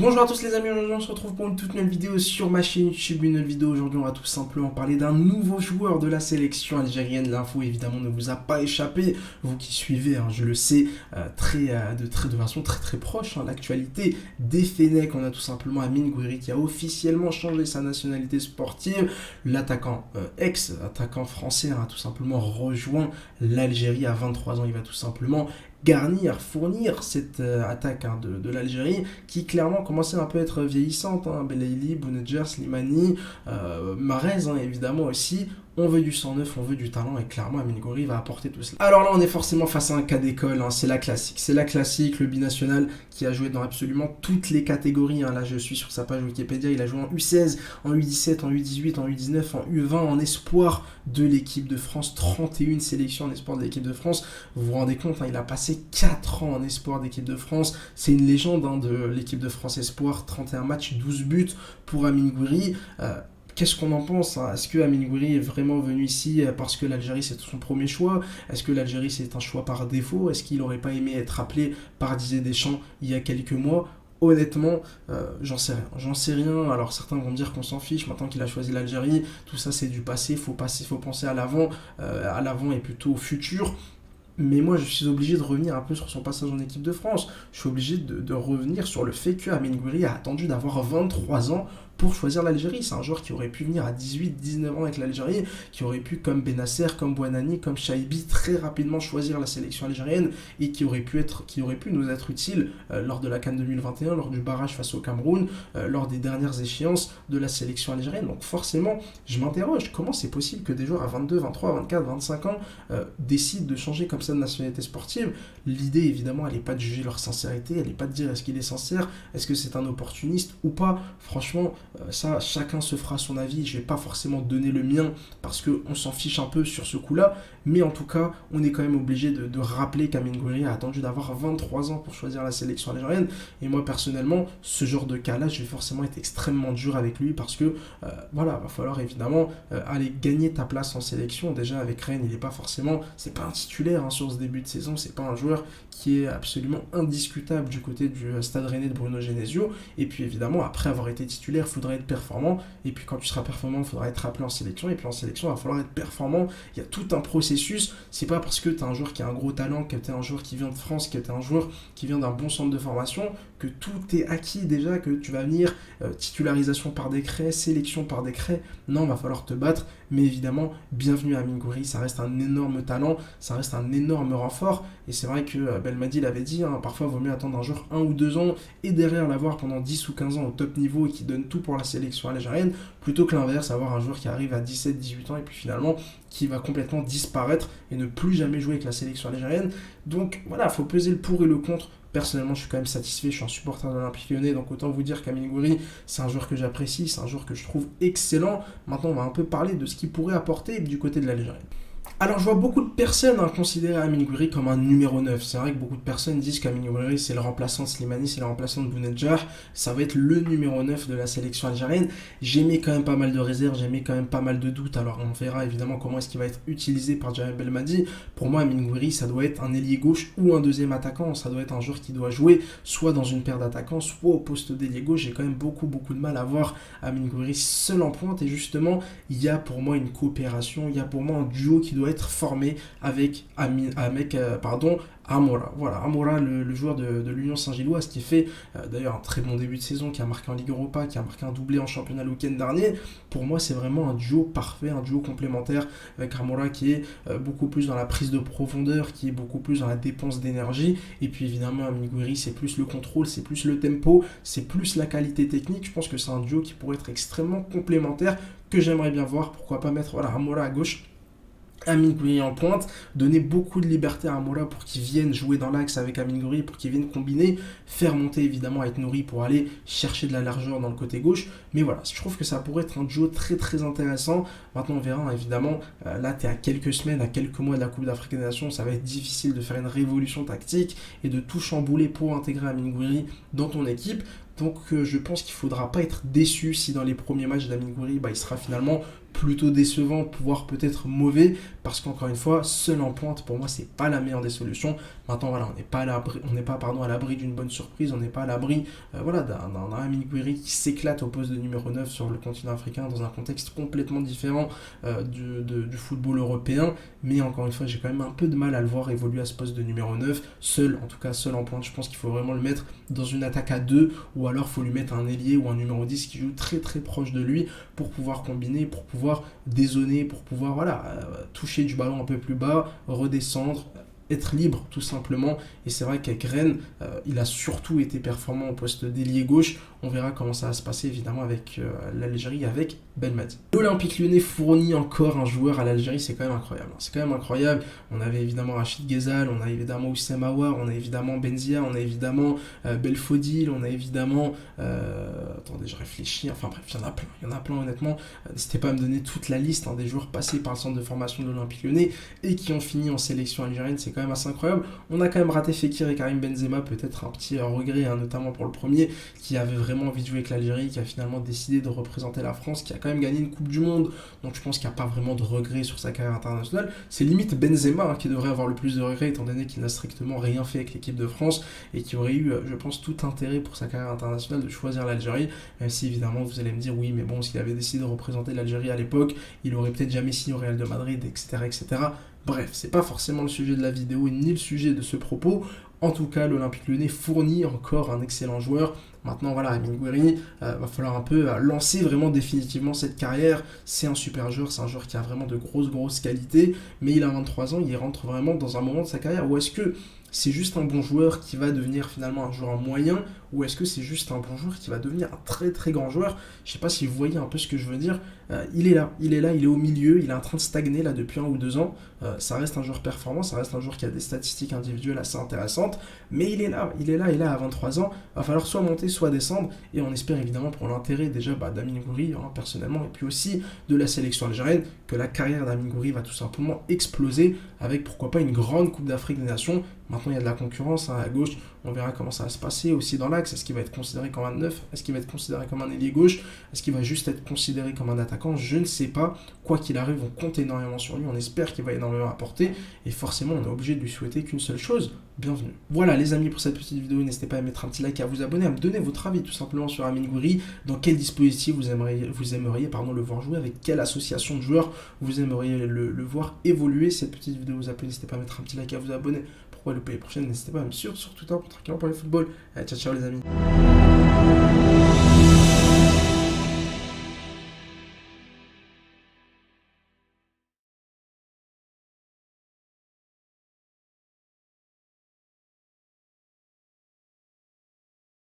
Bonjour à tous les amis, aujourd'hui on se retrouve pour une toute nouvelle vidéo sur ma chaîne YouTube. Une nouvelle vidéo aujourd'hui, on va tout simplement parler d'un nouveau joueur de la sélection algérienne. L'info évidemment ne vous a pas échappé, vous qui suivez, je le sais, de façon très proche l'actualité des Fennecs. On a tout simplement Amine Gouiri qui a officiellement changé sa nationalité sportive. L'attaquant, ex-attaquant français, a tout simplement rejoint l'Algérie à 23 ans. Il va tout simplement fournir cette attaque de l'Algérie qui clairement commençait un peu à être vieillissante. Belaïli, Bounedjah, Slimani, Mahrez évidemment aussi. On veut du sang neuf, on veut du talent et clairement Amine Gouiri va apporter tout cela. Alors là on est forcément face à un cas d'école, c'est la classique. C'est la classique, le binational qui a joué dans absolument toutes les catégories. Là je suis sur sa page Wikipédia, il a joué en U16, en U17, en U18, en U19, en U20, en espoir de l'équipe de France, 31 sélections en espoir de l'équipe de France. Vous vous rendez compte, il a passé 4 ans en espoir d'équipe de France. C'est une légende de l'équipe de France espoir, 31 matchs, 12 buts pour Amine Gouiri. Qu'est-ce qu'on en pense Est-ce que Amine Gouiri est vraiment venu ici parce que l'Algérie c'est son premier choix? Est-ce que l'Algérie c'est un choix par défaut? Est-ce qu'il n'aurait pas aimé être appelé par Didier Deschamps il y a quelques mois? Honnêtement, j'en sais rien. J'en sais rien. Alors certains vont me dire qu'on s'en fiche maintenant qu'il a choisi l'Algérie. Tout ça c'est du passé. Faut penser à l'avant et plutôt au futur. Mais moi, je suis obligé de revenir un peu sur son passage en équipe de France. Je suis obligé de revenir sur le fait que Amine Gouiri a attendu d'avoir 23 ans pour choisir l'Algérie. C'est un joueur qui aurait pu venir à 18-19 ans avec l'Algérie, qui aurait pu, comme Benasser, comme Bouanani, comme Chaibi, très rapidement choisir la sélection algérienne et qui aurait pu nous être utile lors de la CAN 2021, lors du barrage face au Cameroun, lors des dernières échéances de la sélection algérienne. Donc forcément, je m'interroge, comment c'est possible que des joueurs à 22, 23, 24, 25 ans décident de changer comme ça de nationalité sportive? L'idée, évidemment, elle n'est pas de juger leur sincérité, elle n'est pas de dire est-ce qu'il est sincère, est-ce que c'est un opportuniste ou pas. Franchement, ça, chacun se fera son avis. Je ne vais pas forcément donner le mien parce qu'on s'en fiche un peu sur ce coup-là. Mais en tout cas, on est quand même obligé de rappeler qu'Amine Gouiri a attendu d'avoir 23 ans pour choisir la sélection algérienne. Et moi, personnellement, ce genre de cas-là, je vais forcément être extrêmement dur avec lui parce que, voilà, va falloir évidemment aller gagner ta place en sélection. Déjà, avec Rennes, il n'est pas forcément, c'est pas un titulaire sur ce début de saison. C'est pas un joueur qui est absolument indiscutable du côté du Stade Rennais de Bruno Genesio. Et puis, évidemment, après avoir été titulaire, il faudra être performant. Et puis, quand tu seras performant, il faudra être appelé en sélection. Et puis, en sélection, il va falloir être performant. Il y a tout un processus. C'est pas parce que tu as un joueur qui a un gros talent, que tu es un joueur qui vient de France, que tu es un joueur qui vient d'un bon centre de formation, que tout est acquis déjà, que tu vas venir titularisation par décret, sélection par décret. Non, il va falloir te battre. Mais évidemment, bienvenue à Amine Gouiri. Ça reste un énorme talent. Ça reste un énorme renfort. Et c'est vrai que Belmadi l'avait dit, parfois il vaut mieux attendre un joueur 1 ou 2 ans et derrière l'avoir pendant 10 ou 15 ans au top niveau et qui donne tout pour la sélection algérienne, plutôt que l'inverse, avoir un joueur qui arrive à 17-18 ans et puis finalement qui va complètement disparaître et ne plus jamais jouer avec la sélection algérienne. Donc voilà, il faut peser le pour et le contre. Personnellement, je suis quand même satisfait, je suis un supporter de l'Olympique Lyonnais, donc autant vous dire qu'Amine Gouiri, c'est un joueur que j'apprécie, c'est un joueur que je trouve excellent. Maintenant, on va un peu parler de ce qu'il pourrait apporter du côté de l'Algérie. Alors je vois beaucoup de personnes considérer Amine Gouiri comme un numéro 9. C'est vrai que beaucoup de personnes disent qu'Amine Gouiri c'est le remplaçant de Slimani, c'est le remplaçant de Bounedjah. Ça va être le numéro 9 de la sélection algérienne. J'ai mis quand même pas mal de réserves, j'ai mis quand même pas mal de doutes. Alors on verra évidemment comment est-ce qu'il va être utilisé par Djamel Belmadi. Pour moi Amine Gouiri ça doit être un ailier gauche ou un deuxième attaquant. Ça doit être un joueur qui doit jouer soit dans une paire d'attaquants, soit au poste d'ailier gauche. J'ai quand même beaucoup de mal à voir Amine Gouiri seul en pointe. Et justement il y a pour moi une coopération, il y a pour moi un duo qui doit être formé avec Amoura. Voilà, Amoura, le joueur de l'Union Saint-Gilloise, qui fait d'ailleurs un très bon début de saison, qui a marqué en Ligue Europa, qui a marqué un doublé en championnat le week-end dernier. Pour moi, c'est vraiment un duo parfait, un duo complémentaire avec Amoura qui est beaucoup plus dans la prise de profondeur, qui est beaucoup plus dans la dépense d'énergie. Et puis évidemment, Amine Gouiri, c'est plus le contrôle, c'est plus le tempo, c'est plus la qualité technique. Je pense que c'est un duo qui pourrait être extrêmement complémentaire, que j'aimerais bien voir. Pourquoi pas mettre Amoura à gauche, Amine Gouiri en pointe, donner beaucoup de liberté à Amoura pour qu'il vienne jouer dans l'axe avec Amine Gouiri, pour qu'il vienne combiner, faire monter évidemment avec Nouri pour aller chercher de la largeur dans le côté gauche. Mais voilà, je trouve que ça pourrait être un duo très intéressant. Maintenant on verra évidemment, là tu es à quelques semaines, à quelques mois de la Coupe d'Afrique des Nations, ça va être difficile de faire une révolution tactique et de tout chambouler pour intégrer Amine Gouiri dans ton équipe. Donc je pense qu'il ne faudra pas être déçu si dans les premiers matchs d'Amine Gouiri, il sera finalement plutôt décevant, voire peut-être mauvais, parce qu'encore une fois, seul en pointe, pour moi, c'est pas la meilleure des solutions. Maintenant, voilà, on n'est pas à l'abri d'une bonne surprise, on n'est pas à l'abri voilà, d'un Amine Gouiri qui s'éclate au poste de numéro 9 sur le continent africain dans un contexte complètement différent du football européen. Mais encore une fois, j'ai quand même un peu de mal à le voir évoluer à ce poste de numéro 9, seul, en tout cas seul en pointe. Je pense qu'il faut vraiment le mettre dans une attaque à deux, ou alors il faut lui mettre un ailier ou un numéro 10 qui joue très très proche de lui pour pouvoir combiner, pour pouvoir dézonner, pour pouvoir voilà, toucher du ballon un peu plus bas, redescendre, être libre tout simplement. Et c'est vrai qu'avec Rennes, il a surtout été performant au poste d'ailier gauche. On verra comment ça va se passer évidemment avec l'Algérie, avec Belmadi. L'Olympique Lyonnais fournit encore un joueur à l'Algérie, c'est quand même incroyable. C'est quand même incroyable. On avait évidemment Rachid Ghezal, on a évidemment Oussem Aouar, on a évidemment Benzia, on a évidemment Belfodil, on a évidemment... attendez, je réfléchis. Enfin bref, il y en a plein honnêtement. N'hésitez pas à me donner toute la liste des joueurs passés par le centre de formation de l'Olympique Lyonnais et qui ont fini en sélection algérienne. C'est quand même assez incroyable. On a quand même raté Fekir et Karim Benzema, peut-être un petit regret, notamment pour le premier, qui avait vraiment envie de jouer avec l'Algérie, qui a finalement décidé de représenter la France, qui a quand même gagné une Coupe du Monde, donc je pense qu'il n'y a pas vraiment de regret sur sa carrière internationale. C'est limite Benzema qui devrait avoir le plus de regrets, étant donné qu'il n'a strictement rien fait avec l'équipe de France, et qui aurait eu, je pense, tout intérêt pour sa carrière internationale de choisir l'Algérie, même si évidemment vous allez me dire, oui, mais bon, s'il avait décidé de représenter l'Algérie à l'époque, il aurait peut-être jamais signé au Real de Madrid, etc., etc. Bref, c'est pas forcément le sujet de la vidéo ni le sujet de ce propos. En tout cas, l'Olympique Lyonnais fournit encore un excellent joueur. Maintenant, voilà, Amine Gouiri, va falloir un peu lancer vraiment définitivement cette carrière. C'est un super joueur, c'est un joueur qui a vraiment de grosses qualités, mais il a 23 ans, il rentre vraiment dans un moment de sa carrière où est-ce que c'est juste un bon joueur qui va devenir finalement un joueur moyen, ou est-ce que c'est juste un bon joueur qui va devenir un très très grand joueur? Je sais pas si vous voyez un peu ce que je veux dire. Il est là, il est au milieu, il est en train de stagner là depuis 1 ou 2 ans. Ça reste un joueur performant, ça reste un joueur qui a des statistiques individuelles assez intéressantes, mais il est là à 23 ans. Va falloir soit monter, soit descendre, et on espère évidemment pour l'intérêt déjà d'Amine Gouiri, personnellement, et puis aussi de la sélection algérienne, que la carrière d'Amine Gouiri va tout simplement exploser avec pourquoi pas une grande Coupe d'Afrique des Nations. Maintenant, il y a de la concurrence à gauche. On verra comment ça va se passer aussi dans l'axe. Est-ce qu'il va être considéré comme un neuf? Est-ce qu'il va être considéré comme un ailier gauche? Est-ce qu'il va juste être considéré comme un attaquant? Je ne sais pas. Quoi qu'il arrive, on compte énormément sur lui. On espère qu'il va énormément apporter. Et forcément, on est obligé de lui souhaiter qu'une seule chose. Bienvenue. Voilà les amis pour cette petite vidéo. N'hésitez pas à mettre un petit like, à vous abonner, à me donner votre avis tout simplement sur Amine Gouiri. Dans quel dispositif vous aimeriez le voir jouer? Avec quelle association de joueurs vous aimeriez le voir évoluer? Cette petite vidéo vous a plu. N'hésitez pas à mettre un petit like, à vous abonner. Pourquoi louper les prochaines? N'hésitez pas à me suivre sur Twitter pour tranquillement parler football. Allez, ciao les amis.